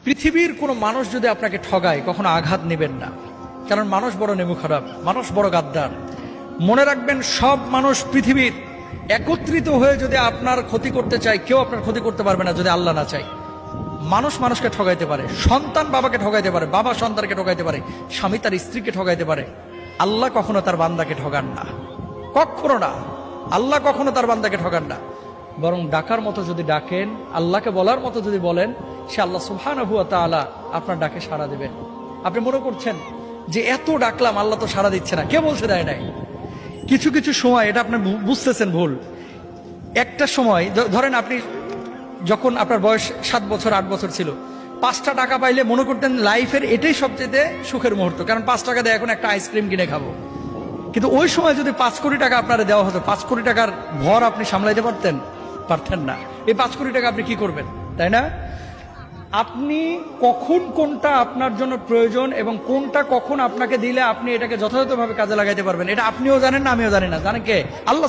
পৃথিবীর কোনো মানুষ যদি আপনাকে ঠগায় কখনো আঘাত নেবেন না, কারণ মানুষ বড় নেমু খারাপ, মানুষ বড় গাদ্দার। মনে রাখবেন, সব মানুষ পৃথিবীর একত্রিত হয়ে যদি আপনার ক্ষতি করতে চায়, কেউ আপনার ক্ষতি করতে পারবে না যদি আল্লাহ না চায়। মানুষ মানুষকে ঠগাইতে পারে, সন্তান বাবাকে ঠগাইতে পারে, বাবা সন্তানকে ঠগাইতে পারে, স্বামী তার স্ত্রীকে ঠগাইতে পারে। আল্লাহ কখনো তার বান্দাকে ঠগান না, কখনো না। আল্লাহ কখনো তার বান্দাকে ঠগান না, বরং ডাকার মতো যদি ডাকেন, আল্লাহকে বলার মতো যদি বলেন, সে আল্লাহ সুবহানাহু ওয়া তাআলা আপনার ডাকে সাড়া দেবেন। আপনি মনে করছেন যে এত ডাকলাম আল্লাহ তো সাড়া দিচ্ছে না, কে বলছে দেয় নাই? কিছু কিছু সময় এটা আপনি বুঝতেছেন ভুল। একটা সময় ধরেন, আপনি যখন আপনার বয়স 7 বছর 8 বছর ছিল, 5টা টাকা পাইলে মনে করতেন লাইফের এটাই সবচেয়ে সুখের মুহূর্ত, কারণ 5 টাকা দিয়ে এখন একটা আইসক্রিম কিনে খাবো। কিন্তু ওই সময় যদি 5 কোটি টাকা আপনারা দেওয়া হতো, 5 কোটি টাকার ভর আপনি সামলাইতে পারতেন না। এই 5 কোটি টাকা আপনি কি করবেন, তাই না? আপনি কখন কোনটা আপনার জন্য প্রয়োজন এবং কোনটা কখন আপনাকে দিলে আপনি এটাকে যথাযথভাবে কাজে লাগাইতে পারবেন, এটা আপনিও জানেন না, আমিও জানি না। জানেন কে? আল্লাহ।